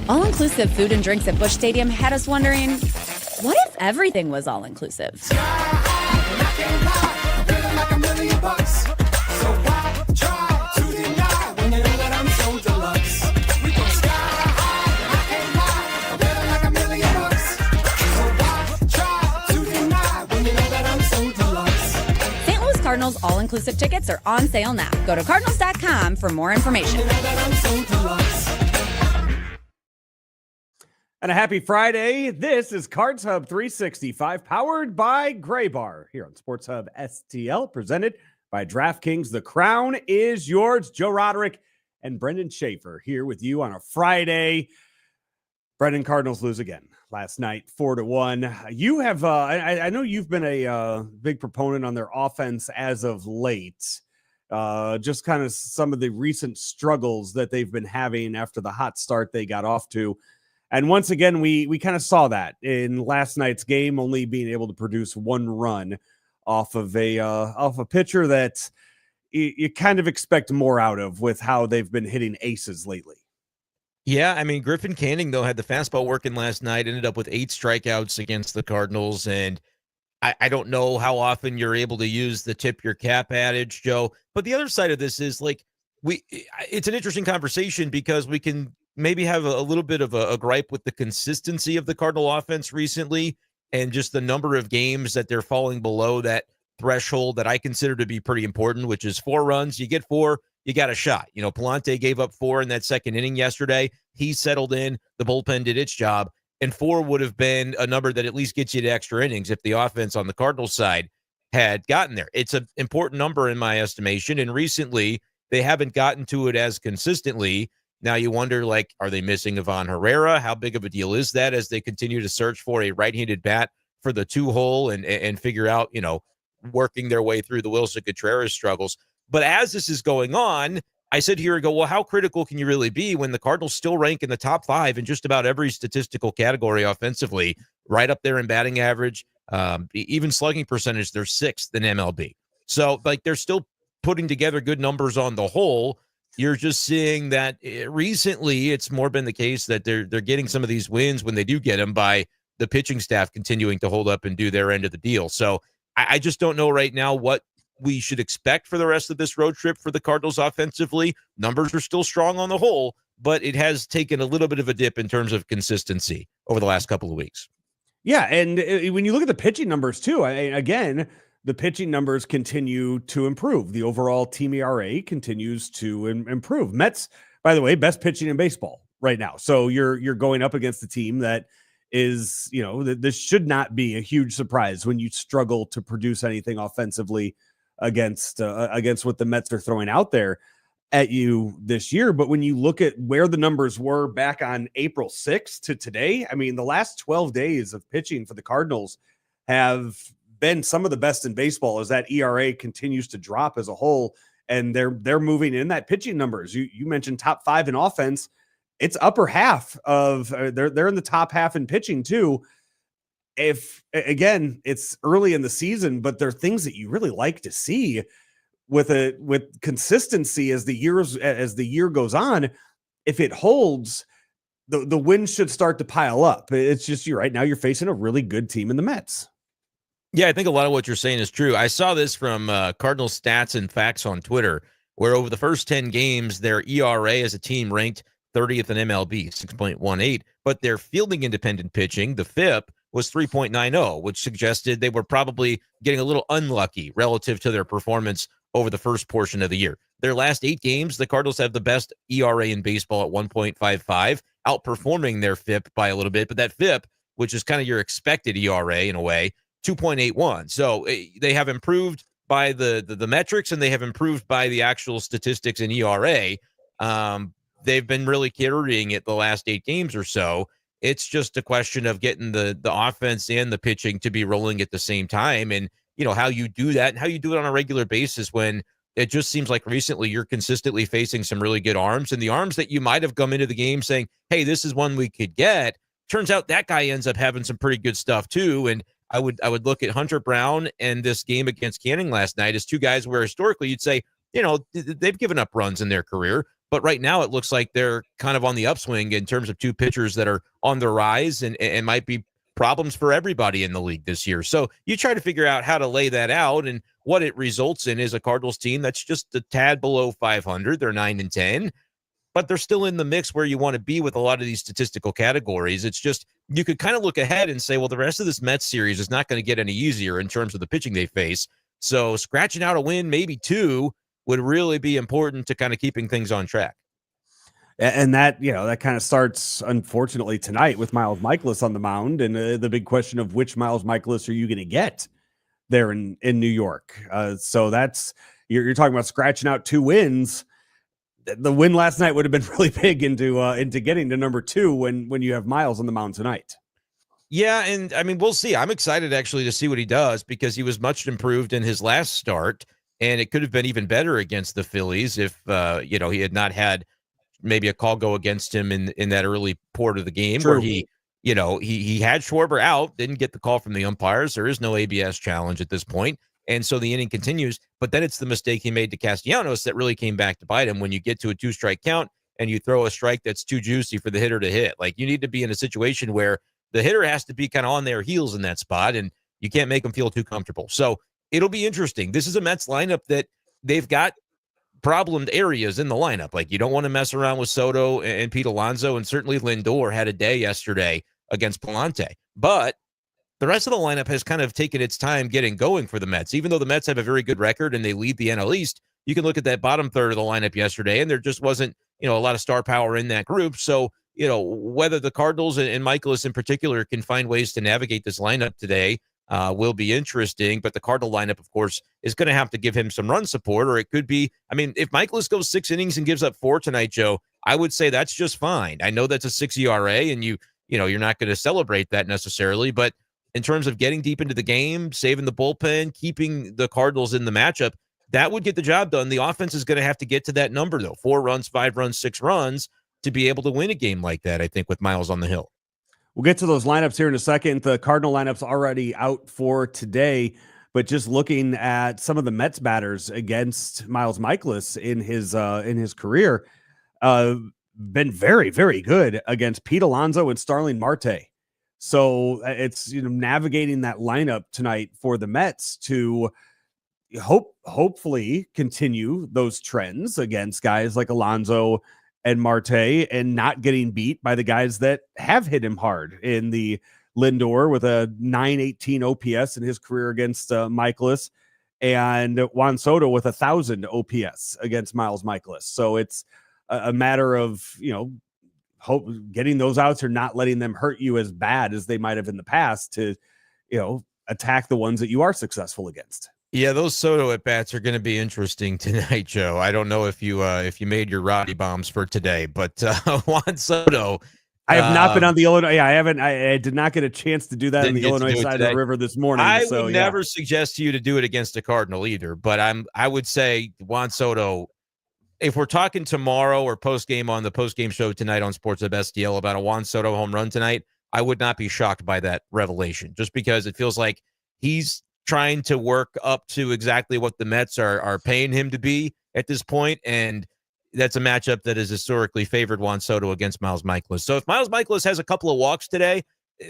All-inclusive food and drinks at Busch Stadium had us wondering, what if everything was all-inclusive? St. Louis Cardinals all-inclusive tickets are on sale now. Go to cardinals.com for more information. And a happy Friday. This is Cards Hub 365, powered by Gray Bar here on Sports Hub STL, presented by DraftKings. The crown is yours. Joe Roderick and Brenden Schaeffer here with you on a Friday. Brenden, Cardinals lose again last night, 4-1. You have, I know you've been a big proponent on their offense as of late. Just kind of some of the recent struggles that they've been having after the hot start they got off to. And once again, we kind of saw that in last night's game, only being able to produce one run off of a pitcher that you kind of expect more out of with how they've been hitting aces lately. Yeah, I mean, Griffin Canning, though, had the fastball working last night, ended up with 8 strikeouts against the Cardinals. And I don't know how often you're able to use the tip your cap adage, Joe. But the other side of this is, like, it's an interesting conversation because we can maybe have a little bit of a gripe with the consistency of the Cardinal offense recently and just the number of games that they're falling below that threshold that I consider to be pretty important, which is 4 runs. You get 4, you got a shot. You know, Palante gave up 4 in that second inning yesterday. He settled in. The bullpen did its job. And 4 would have been a number that at least gets you to extra innings if the offense on the Cardinals side had gotten there. It's an important number in my estimation. And recently, they haven't gotten to it as consistently. Now you wonder, like, are they missing Ivan Herrera? How big of a deal is that as they continue to search for a right-handed bat for the 2-hole and figure out, you know, working their way through the Wilson Contreras struggles? But as this is going on, I sit here and go, well, how critical can you really be when the Cardinals still rank in the top 5 in just about every statistical category offensively, right up there in batting average, even slugging percentage, they're 6th in MLB. So, like, they're still putting together good numbers on the whole. You're just seeing that recently it's more been the case that they're getting some of these wins when they do get them by the pitching staff continuing to hold up and do their end of the deal. So I just don't know right now what we should expect for the rest of this road trip for the Cardinals offensively. Numbers are still strong on the whole, but it has taken a little bit of a dip in terms of consistency over the last couple of weeks. Yeah, and when you look at the pitching numbers too, again, the pitching numbers continue to improve. The overall team ERA continues to improve. Mets, by the way, best pitching in baseball right now. So you're going up against a team that is, you know, this should not be a huge surprise when you struggle to produce anything offensively against what the Mets are throwing out there at you this year. But when you look at where the numbers were back on April 6th to today, I mean, the last 12 days of pitching for the Cardinals have been some of the best in baseball as that ERA continues to drop as a whole, and they're moving in that pitching numbers. You mentioned top 5 in offense. It's upper half of they're in the top half in pitching too. If again, it's early in the season, but there are things that you really like to see with consistency as the year goes on. If it holds, the wins should start to pile up. It's just right now you're facing a really good team in the Mets. Yeah, I think a lot of what you're saying is true. I saw this from Cardinal Stats and Facts on Twitter, where over the first 10 games, their ERA as a team ranked 30th in MLB, 6.18, but their fielding independent pitching, the FIP, was 3.90, which suggested they were probably getting a little unlucky relative to their performance over the first portion of the year. Their last 8 games, the Cardinals have the best ERA in baseball at 1.55, outperforming their FIP by a little bit, but that FIP, which is kind of your expected ERA in a way, 2.81. So they have improved by the metrics, and they have improved by the actual statistics in ERA. They've been really carrying it the last 8 games or so. It's just a question of getting the offense and the pitching to be rolling at the same time. And, you know, how you do that and how you do it on a regular basis when it just seems like recently you're consistently facing some really good arms, and the arms that you might have come into the game saying, hey, this is one we could get. Turns out that guy ends up having some pretty good stuff too. And I would look at Hunter Brown and this game against Canning last night as 2 guys where historically you'd say, you know, they've given up runs in their career, But right now, it looks like they're kind of on the upswing in terms of two pitchers that are on the rise and might be problems for everybody in the league this year. So you try to figure out how to lay that out, and what it results in is a Cardinals team that's just a tad below 500. They're 9-10, but they're still in the mix where you want to be with a lot of these statistical categories. It's just you could kind of look ahead and say, well, the rest of this Mets series is not going to get any easier in terms of the pitching they face. So scratching out a win, maybe two, would really be important to kind of keeping things on track. And that, that kind of starts, unfortunately, tonight with Miles Mikolas on the mound. And the big question of which Miles Mikolas are you going to get there in New York? So that's, you're talking about scratching out two wins. The win last night would have been really big into getting to number two when you have Miles on the mound tonight. Yeah, and I mean, we'll see. I'm excited actually to see what he does because he was much improved in his last start, and it could have been even better against the Phillies if he had not had maybe a call go against him in that early part of the game. True. Where he had Schwarber out, didn't get the call from the umpires. There is no ABS challenge at this point. And so the inning continues, but then it's the mistake he made to Castellanos that really came back to bite him when you get to a 2-strike count and you throw a strike that's too juicy for the hitter to hit. Like, you need to be in a situation where the hitter has to be kind of on their heels in that spot, and you can't make them feel too comfortable. So it'll be interesting. This is a Mets lineup that they've got problemed areas in the lineup. Like, you don't want to mess around with Soto and Pete Alonso, and certainly Lindor had a day yesterday against Palante. But the rest of the lineup has kind of taken its time getting going for the Mets. Even though the Mets have a very good record and they lead the NL East, you can look at that bottom third of the lineup yesterday, and there just wasn't, a lot of star power in that group. So, whether the Cardinals and Mikolas in particular can find ways to navigate this lineup today will be interesting. But the Cardinal lineup, of course, is going to have to give him some run support, or it could be, if Mikolas goes 6 innings and gives up 4 tonight, Joe, I would say that's just fine. I know that's a 6 ERA, and you're not going to celebrate that necessarily, but in terms of getting deep into the game, saving the bullpen, keeping the Cardinals in the matchup, that would get the job done. The offense is going to have to get to that number, though, 4 runs, 5 runs, 6 runs, to be able to win a game like that, I think, with Miles on the hill. We'll get to those lineups here in a second. The Cardinal lineup's already out for today, but just looking at some of the Mets batters against Miles Mikolas in his career, been very, very good against Pete Alonso and Starling Marte. So it's navigating that lineup tonight for the Mets to hopefully continue those trends against guys like Alonso and Marte, and not getting beat by the guys that have hit him hard in the Lindor with a 918 OPS in his career against Mikolas, and Juan Soto with 1,000 OPS against Miles Mikolas. So it's a matter of, getting those outs or not letting them hurt you as bad as they might have in the past to, attack the ones that you are successful against. Yeah, those Soto at bats are going to be interesting tonight, Joe. I don't know if you made your Roddy bombs for today, but Juan Soto. I have not been on the Illinois. Yeah, I haven't. I did not get a chance to do that on the Illinois side of the river this morning. I would never suggest to you to do it against a Cardinal either. But I would say Juan Soto. If we're talking tomorrow or post game on the post game show tonight on Sports Hub STL about a Juan Soto home run tonight, I would not be shocked by that revelation. Just because it feels like he's trying to work up to exactly what the Mets are paying him to be at this point, and that's a matchup that has historically favored Juan Soto against Miles Mikolas. So if Miles Mikolas has a couple of walks today,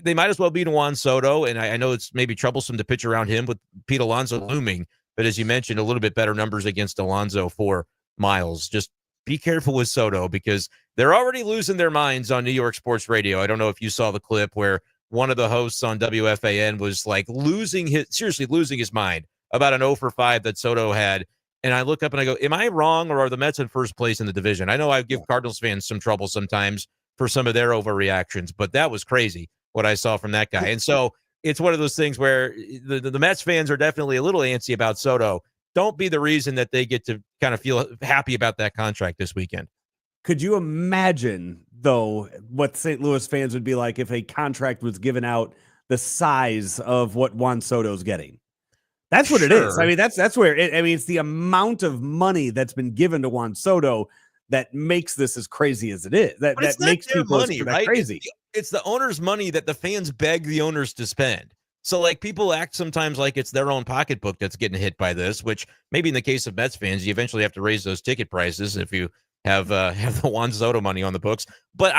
they might as well beat Juan Soto, and I know it's maybe troublesome to pitch around him with Pete Alonso looming, but as you mentioned, a little bit better numbers against Alonso for Miles. Just be careful with Soto because they're already losing their minds on New York sports radio. I don't know if you saw the clip where one of the hosts on WFAN was like losing his mind about an 0 for 5 that Soto had. And I look up and I go, am I wrong, or are the Mets in first place in the division? I know I give Cardinals fans some trouble sometimes for some of their overreactions, but that was crazy what I saw from that guy. And so it's one of those things where the Mets fans are definitely a little antsy about Soto. Don't be the reason that they get to kind of feel happy about that contract this weekend. Could you imagine, though, what St. Louis fans would be like if a contract was given out the size of what Juan Soto's getting? That's what it is. I mean, that's where it's the amount of money that's been given to Juan Soto that makes this as crazy as it is. That makes people money, right? Crazy. It's the owner's money that the fans beg the owners to spend. So, like, people act sometimes like it's their own pocketbook that's getting hit by this, which maybe in the case of Mets fans, you eventually have to raise those ticket prices if you have the Juan Soto money on the books. But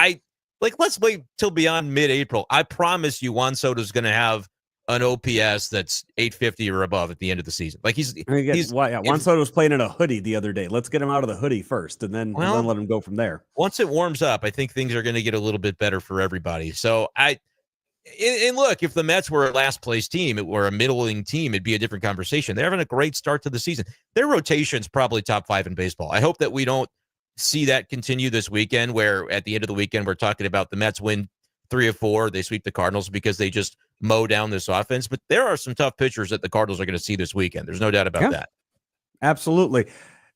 let's wait till beyond mid-April. I promise you Juan Soto's going to have an OPS that's 850 or above at the end of the season. Like Juan Soto's playing in a hoodie the other day. Let's get him out of the hoodie first, and then let him go from there. Once it warms up, I think things are going to get a little bit better for everybody. So and look, if the Mets were a last place team, or a middling team, it'd be a different conversation. They're having a great start to the season. Their rotation's probably top 5 in baseball. I hope that we don't see that continue this weekend, where at the end of the weekend, we're talking about the Mets win 3 of 4. They sweep the Cardinals because they just mow down this offense. But there are some tough pitchers that the Cardinals are going to see this weekend. There's no doubt about that. Absolutely.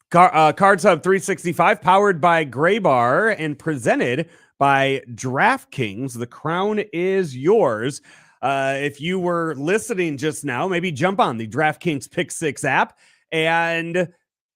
Cards Hub 365, powered by Gray Bar and presented by DraftKings. The crown is yours. If you were listening just now, maybe jump on the DraftKings Pick 6 app and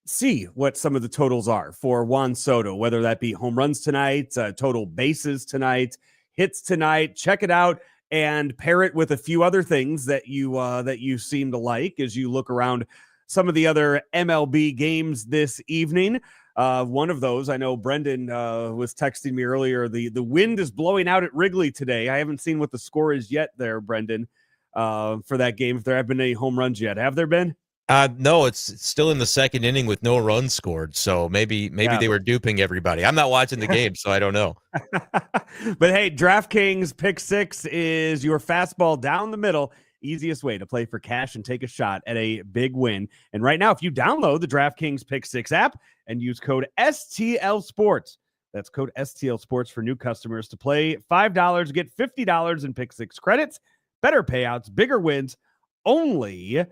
see what some of the totals are for Juan Soto, whether that be home runs tonight, total bases tonight, hits tonight. Check it out and pair it with a few other things that you seem to like as you look around some of the other MLB games this evening. One of those, I know Brendan was texting me earlier. The wind is blowing out at Wrigley today. I haven't seen what the score is yet there, Brendan, for that game. If there have been any home runs yet, have there been? No, it's still in the second inning with no runs scored. So maybe they were duping everybody. I'm not watching the game, so I don't know. But hey, DraftKings Pick 6 is your fastball down the middle. Easiest way to play for cash and take a shot at a big win. And right now, if you download the DraftKings Pick 6 app and use code STL Sports, that's code STL Sports for new customers to play $5, get $50 in Pick 6 credits, better payouts, bigger wins, only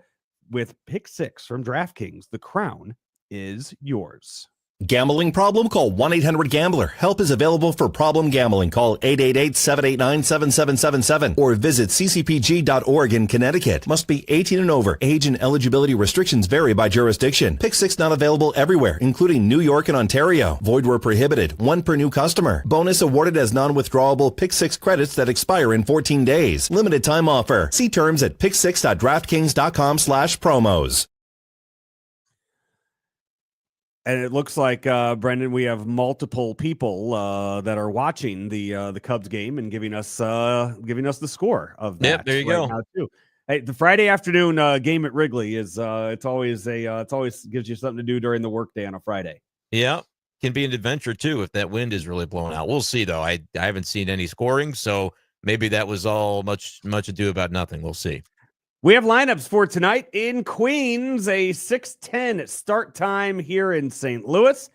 with Pick 6 from DraftKings. The crown is yours. Gambling problem? Call 1-800-GAMBLER. Help is available for problem gambling. Call 888-789-7777 or visit ccpg.org in Connecticut. Must be 18 and over. Age and eligibility restrictions vary by jurisdiction. Pick 6 not available everywhere, including New York and Ontario. Void where prohibited. 1 per new customer. Bonus awarded as non-withdrawable Pick 6 credits that expire in 14 days. Limited time offer. See terms at pick6.draftkings.com/promos. And it looks like, Brendan, we have multiple people that are watching the Cubs game and giving us the score of that. Yep, there you go. Now too. Hey, the Friday afternoon game at Wrigley is it's always gives you something to do during the workday on a Friday. Yeah, can be an adventure too if that wind is really blowing out. We'll see though. I haven't seen any scoring, so maybe that was all much ado about nothing. We'll see. We have lineups for tonight in Queens, a 6:10 start time here in St. Louis,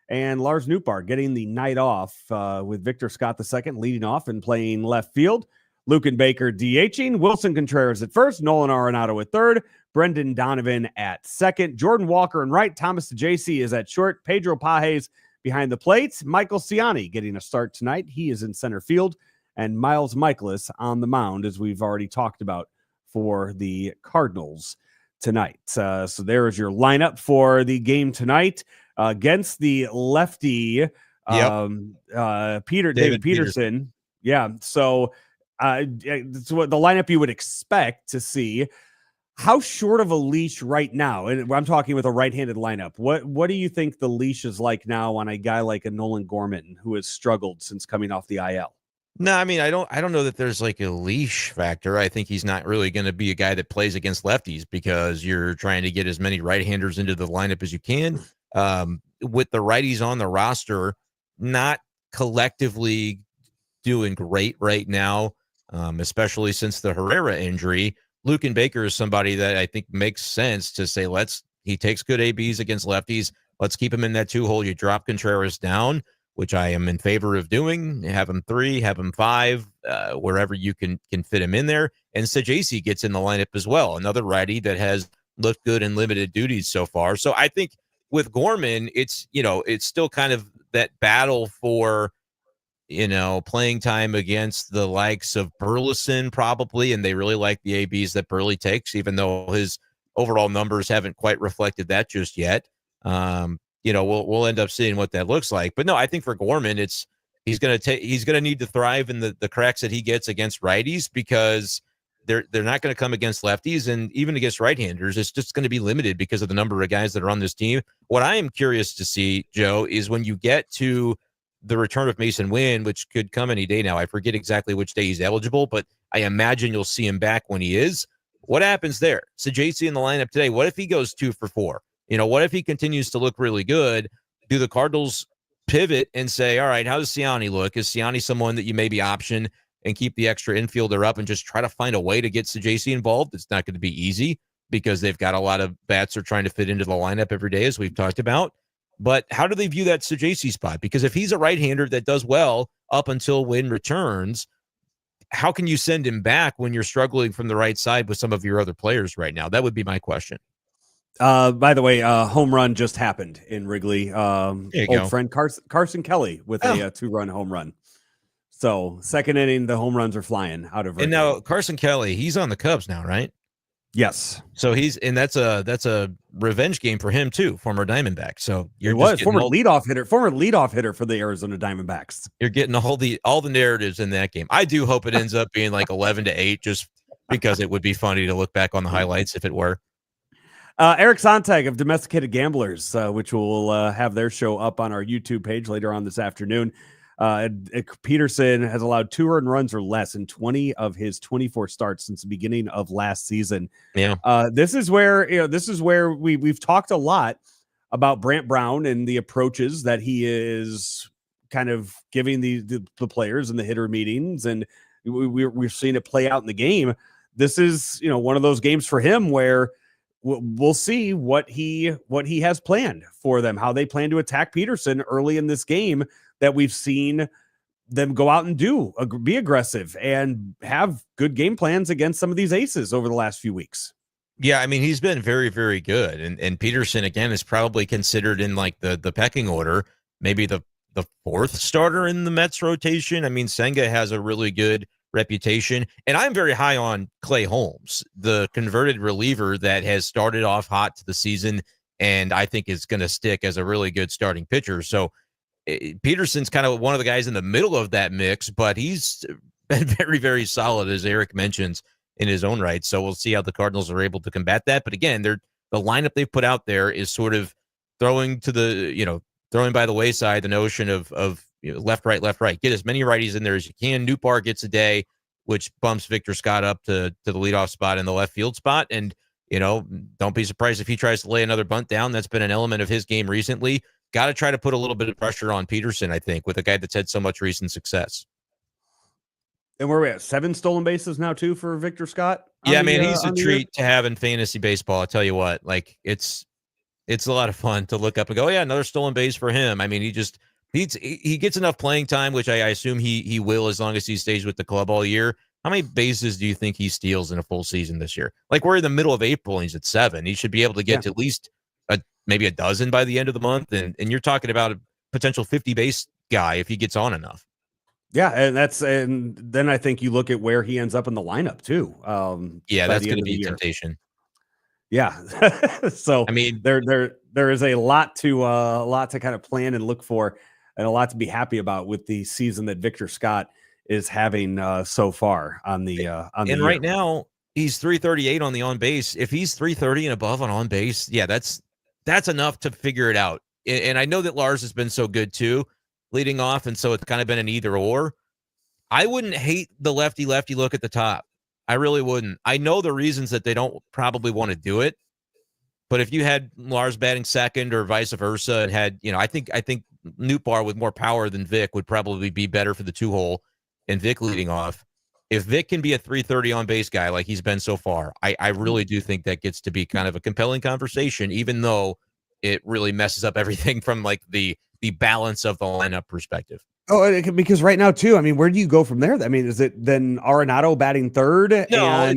and Lars Nootbaar getting the night off with Victor Scott II leading off and playing left field. Luken Baker DHing, Wilson Contreras at first, Nolan Arenado at third, Brendan Donovan at second, Jordan Walker in right, Thomas DeJacy is at short, Pedro Pajes behind the plate, Michael Ciani getting a start tonight. He is in center field, and Miles Mikolas on the mound, as we've already talked about, for the Cardinals tonight. So there is your lineup for the game tonight against the lefty David Peterson. Yeah. So it's what the lineup you would expect to see. How short of a leash right now? And I'm talking with a right-handed lineup. What do you think the leash is like now on a guy like a Nolan Gorman who has struggled since coming off the IL? No, I mean, I don't know that there's like a leash factor. I think he's not really going to be a guy that plays against lefties because you're trying to get as many right-handers into the lineup as you can. With the righties on the roster, not collectively doing great right now, especially since the Herrera injury. Luken Baker is somebody that I think makes sense to say, he takes good ABs against lefties. Let's keep him in that 2-hole. You drop Contreras down, which I am in favor of doing. Have him 3, have him 5, wherever you can fit him in there. And DeJacy gets in the lineup as well, another righty that has looked good in limited duties so far. So I think with Gorman, it's still kind of that battle for, playing time against the likes of Burleson probably, and they really like the ABs that Burley takes, even though his overall numbers haven't quite reflected that just yet. We'll end up seeing what that looks like. But no, I think for Gorman, he's going to need to thrive in the cracks that he gets against righties, because they're not going to come against lefties, and even against right-handers, it's just going to be limited because of the number of guys that are on this team. What I am curious to see, Joe, is when you get to the return of Mason Wynn, which could come any day now. I forget exactly which day he's eligible, but I imagine you'll see him back when he is. What happens there? So JC in the lineup today, what if he goes 2 for 4? What if he continues to look really good? Do the Cardinals pivot and say, all right, how does Siani look? Is Siani someone that you maybe option and keep the extra infielder up and just try to find a way to get JC involved? It's not going to be easy because they've got a lot of bats they're trying to fit into the lineup every day, as we've talked about. But how do they view that JC spot? Because if he's a right-hander that does well up until Wynn returns, how can you send him back when you're struggling from the right side with some of your other players right now? That would be my question. By the way, home run just happened in Wrigley. Old friend Carson Kelly with a 2-run home run. So second inning, the home runs are flying out of Wrigley. And now Carson Kelly, he's on the Cubs now, right? Yes. So that's a revenge game for him too, former Diamondback. So former leadoff hitter for the Arizona Diamondbacks. You're getting all the narratives in that game. I do hope it ends up being like 11-8, just because it would be funny to look back on the highlights if it were. Eric Sontag of Domesticated Gamblers, which will have their show up on our YouTube page later on this afternoon. Peterson has allowed 2 earned runs or less in 20 of his 24 starts since the beginning of last season. Yeah. This is where we've talked a lot about Brant Brown and the approaches that he is kind of giving the players in the hitter meetings, and we've seen it play out in the game. This is one of those games for him where we'll see what he has planned for them, how they plan to attack Peterson early in this game that we've seen them go out and be aggressive and have good game plans against some of these aces over the last few weeks. Yeah, I mean, he's been very, very good. And Peterson, again, is probably considered in like the pecking order, maybe the 4th starter in the Mets rotation. I mean, Senga has a really good reputation. And I'm very high on Clay Holmes, the converted reliever that has started off hot to the season and I think is going to stick as a really good starting pitcher. So Peterson's kind of one of the guys in the middle of that mix, but he's been very, very solid, as Eric mentions, in his own right. So we'll see how the Cardinals are able to combat that. But again, the lineup they've put out there is sort of throwing by the wayside the notion of left, right. Get as many righties in there as you can. Nootbaar gets a day, which bumps Victor Scott up to the leadoff spot in the left field spot. And, don't be surprised if he tries to lay another bunt down. That's been an element of his game recently. Got to try to put a little bit of pressure on Peterson, I think, with a guy that's had so much recent success. And where are we at? 7 stolen bases now, too, for Victor Scott? Yeah, man, he's a treat to have in fantasy baseball. I'll tell you what, like it's a lot of fun to look up and go, oh, yeah, another stolen base for him. I mean, he gets enough playing time, which I assume he will as long as he stays with the club all year. How many bases do you think he steals in a full season this year? Like, we're in the middle of April and he's at 7. He should be able to get to at least maybe a dozen by the end of the month. And you're talking about a potential 50 base guy if he gets on enough. Yeah. And then I think you look at where he ends up in the lineup too. That's going to be a temptation. Yeah. So I mean, there is a lot to kind of plan and look for, and a lot to be happy about with the season that Victor Scott is having so far on the right now he's 338 on the on base. If he's 330 and above on base, yeah, that's enough to figure it out. And I know that Lars has been so good too, leading off, and so it's kind of been an either or. I wouldn't hate the lefty look at the top. I really wouldn't. I know the reasons that they don't probably want to do it, but if you had Lars batting second or vice versa, and had I think Nootbaar with more power than Vic would probably be better for the 2-hole, and Vic leading off. If Vic can be a 330 on base guy like he's been so far, I really do think that gets to be kind of a compelling conversation, even though it really messes up everything from like the balance of the lineup perspective. Oh, because right now too, I mean, where do you go from there? I mean, is it then Arenado batting third? No,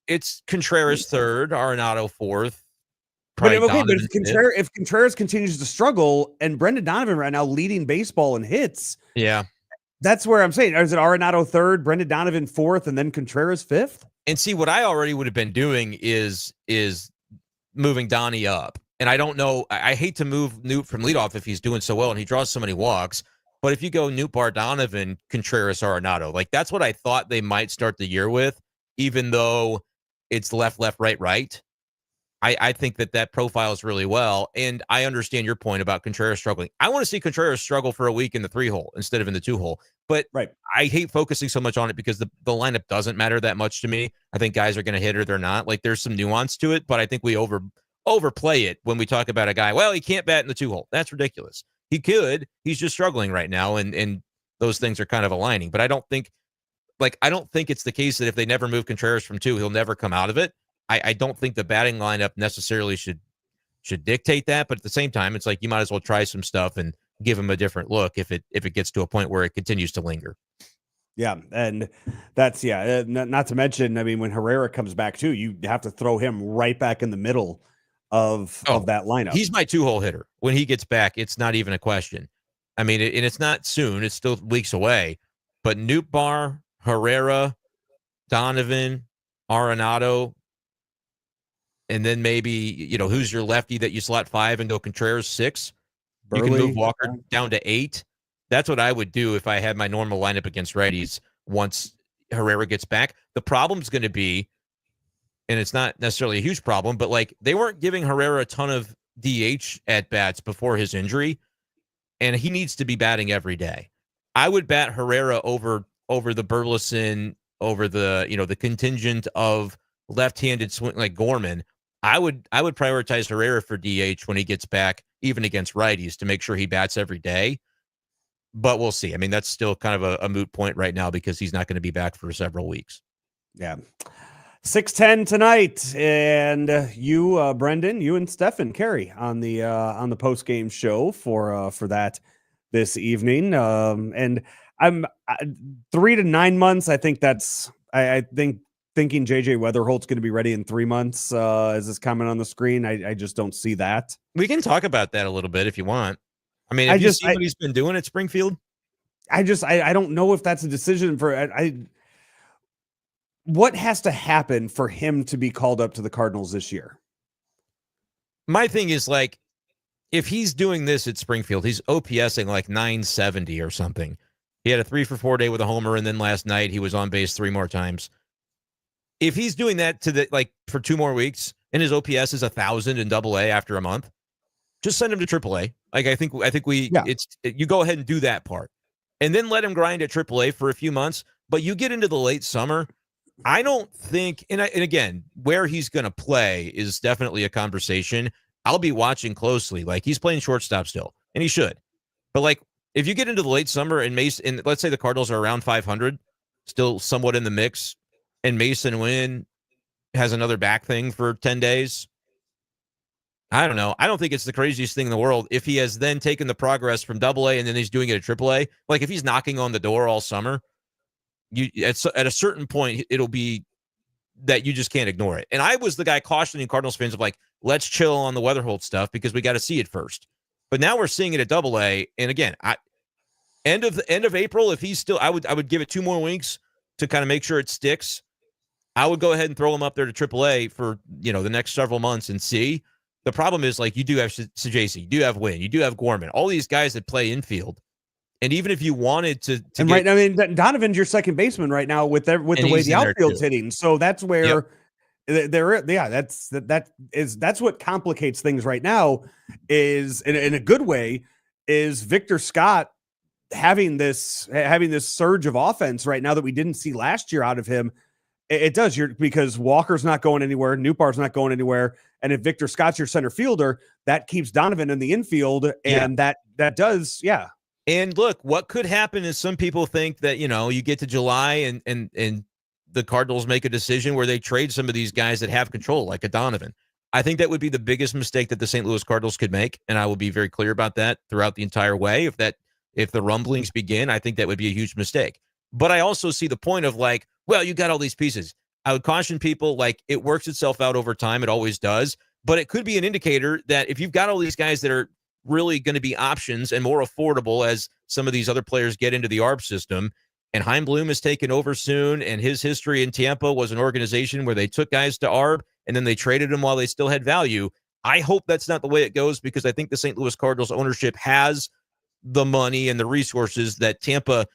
it's Contreras third, Arenado fourth. But if Contreras continues to struggle and Brendan Donovan right now leading baseball in hits, yeah. That's where I'm saying, is it Arenado third, Brendan Donovan fourth, and then Contreras fifth? And see, what I already would have been doing is moving Donnie up. And I don't know, I hate to move Newt from leadoff if he's doing so well and he draws so many walks. But if you go Nootbaar, Donovan, Contreras, Arenado, like that's what I thought they might start the year with, even though it's left, right. I think that profiles really well. And I understand your point about Contreras struggling. I want to see Contreras struggle for a week in the 3-hole instead of in the 2-hole. But Right. I hate focusing so much on it because the lineup doesn't matter that much to me. I think guys are going to hit or they're not. Like, there's some nuance to it, but I think we overplay it when we talk about a guy. Well, he can't bat in the 2-hole. That's ridiculous. He could. He's just struggling right now, and those things are kind of aligning. But I don't think it's the case that if they never move Contreras from 2, he'll never come out of it. I don't think the batting lineup necessarily should dictate that, but at the same time, it's like you might as well try some stuff and give him a different look if it gets to a point where it continues to linger. Yeah, and that's not to mention, I mean, when Herrera comes back too, you have to throw him right back in the middle of that lineup. He's my 2-hole hitter. When he gets back, it's not even a question. I mean, and it's not soon; it's still weeks away. But Nootbaar, Herrera, Donovan, Arenado. And then maybe, who's your lefty that you slot 5 and go Contreras 6? You can move Walker down to 8. That's what I would do if I had my normal lineup against righties once Herrera gets back. The problem's going to be, and it's not necessarily a huge problem, but like they weren't giving Herrera a ton of DH at-bats before his injury, and he needs to be batting every day. I would bat Herrera over the Burleson, over the, the contingent of left-handed swing like Gorman. I would prioritize Herrera for DH when he gets back, even against righties, to make sure he bats every day. But we'll see. I mean, that's still kind of a moot point right now because he's not going to be back for several weeks. Yeah. 6:10 tonight, and you, Brendan, you and Stefan carry on the post game show for that this evening. And I'm 3 to 9 months. I think that's thinking JJ Weatherholt's going to be ready in 3 months, as this comment on the screen. I just don't see that. We can talk about that a little bit if you want. I mean, have you seen what he's been doing at Springfield? I don't know if that's a decision for what has to happen for him to be called up to the Cardinals this year. My thing is, like, if he's doing this at Springfield, he's OPSing like 970 or something. He had a 3-for-4 day with a homer, and then last night he was on base 3 more times. If he's doing that for 2 more weeks and his OPS is 1,000 in AA after a month, just send him to AAA. Like, I think you go ahead and do that part, and then let him grind at AAA for a few months. But you get into the late summer, I don't think, and again, where he's going to play is definitely a conversation. I'll be watching closely. Like, he's playing shortstop still, and he should. But like, if you get into the late summer and let's say the Cardinals are around 500, still somewhat in the mix, and Mason Wynn has another back thing for 10 days. I don't know. I don't think it's the craziest thing in the world if he has then taken the progress from AA and then he's doing it at AAA. Like, if he's knocking on the door all summer, at a certain point, it'll be that you just can't ignore it. And I was the guy cautioning Cardinals fans of like, let's chill on the Weatherholt stuff because we got to see it first. But now we're seeing it at AA. And again, end of April, if he's still, I would give it 2 more weeks to kind of make sure it sticks. I would go ahead and throw him up there to AAA for, the next several months and see. The problem is, like, you do have Sajasi, you do have Wynn, you do have Gorman, all these guys that play infield. And even if you wanted to right, I mean, Donovan's your second baseman right now with the way the outfield's hitting. So that's where that's what complicates things right now is in a good way is Victor Scott having this surge of offense right now that we didn't see last year out of him. It does because Walker's not going anywhere. Nootbaar's not going anywhere. And if Victor Scott's your center fielder, that keeps Donovan in the infield. And that does. Yeah. And look, what could happen is some people think that, you get to July and the Cardinals make a decision where they trade some of these guys that have control, like a Donovan. I think that would be the biggest mistake that the St. Louis Cardinals could make. And I will be very clear about that throughout the entire way. If the rumblings begin, I think that would be a huge mistake. But I also see the point of like, well, you got all these pieces. I would caution people, like, it works itself out over time. It always does. But it could be an indicator that if you've got all these guys that are really going to be options and more affordable as some of these other players get into the ARB system, and Chaim Bloom is taken over soon, and his history in Tampa was an organization where they took guys to ARB and then they traded them while they still had value. I hope that's not the way it goes because I think the St. Louis Cardinals ownership has the money and the resources that Tampa,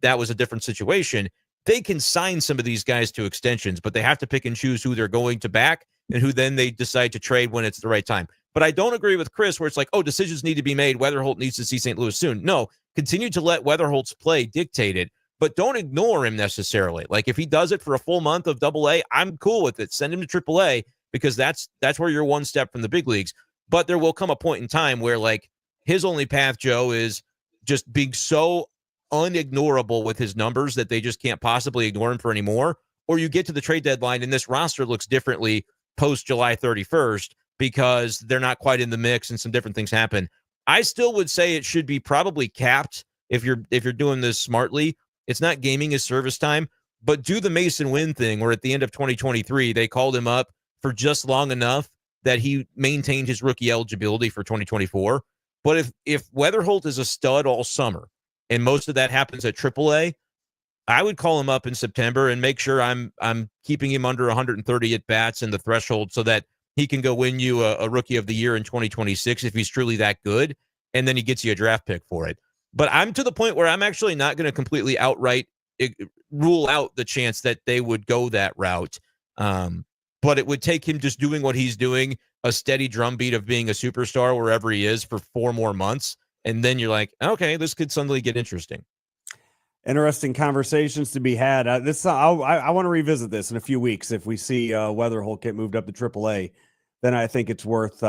that was a different situation. they can sign some of these guys to extensions, but they have to pick and choose who they're going to back and who then they decide to trade when it's the right time. But I don't agree with Chris where it's like, oh, decisions need to be made. Weatherholt needs to see St. Louis soon. No, continue to let Weatherholt's play dictate it, but don't ignore him necessarily. Like if he does it for a full month of AA, I'm cool with it. Send him to AAA because that's where you're one step from the big leagues. But there will come a point in time where like his only path, Joe, is just being so unignorable with his numbers that they just can't possibly ignore him for anymore. Or you get to the trade deadline and this roster looks differently post July 31st because they're not quite in the mix and some different things happen. I still would say it should be probably capped if you're doing this smartly. It's not gaming his service time, but do the Mason Wynn thing where at the end of 2023, they called him up for just long enough that he maintained his rookie eligibility for 2024. But if Weatherholt is a stud all summer and most of that happens at AAA, I would call him up in September and make sure I'm keeping him under 130 at bats in the threshold so that he can go win you a rookie of the year in 2026 if he's truly that good, and then he gets you a draft pick for it. But I'm to the point where I'm actually not going to completely outright rule out the chance that they would go that route. But it would take him just doing what he's doing, a steady drumbeat of being a superstar wherever he is for 4 more months. And then you're like, okay, this could suddenly get interesting. Interesting conversations to be had. I want to revisit this in a few weeks. If we see Weatherholt get moved up to AAA, then I think it's worth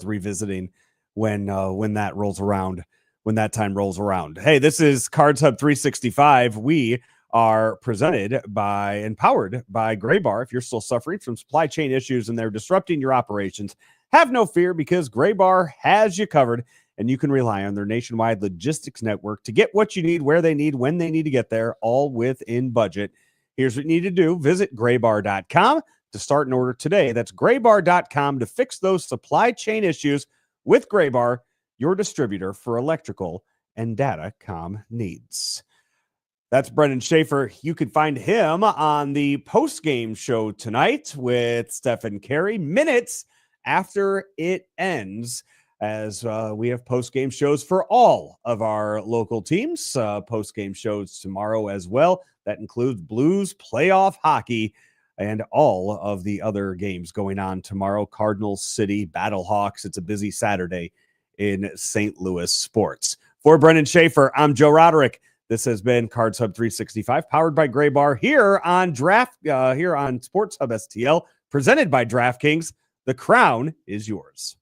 revisiting when that rolls around. When that time rolls around. Hey, this is Cards Hub 365. We are presented by and powered by Gray Bar. If you're still suffering from supply chain issues and they're disrupting your operations, have no fear because Gray Bar has you covered. And you can rely on their nationwide logistics network to get what you need, where they need, when they need to get there, all within budget. Here's what you need to do. Visit graybar.com to start an order today. That's graybar.com to fix those supply chain issues with Gray Bar, your distributor for electrical and datacom needs. That's Brenden Schaeffer. You can find him on the post-game show tonight with Stephen Carey, minutes after it ends. As we have post-game shows for all of our local teams, post-game shows tomorrow as well. That includes Blues playoff hockey and all of the other games going on tomorrow. Cardinals City, Battlehawks. It's a busy Saturday in St. Louis sports. For Brenden Schaeffer, I'm Joe Roderick. This has been Cards Hub 365, powered by Gray Bar here on Sports Hub STL, presented by DraftKings. The crown is yours.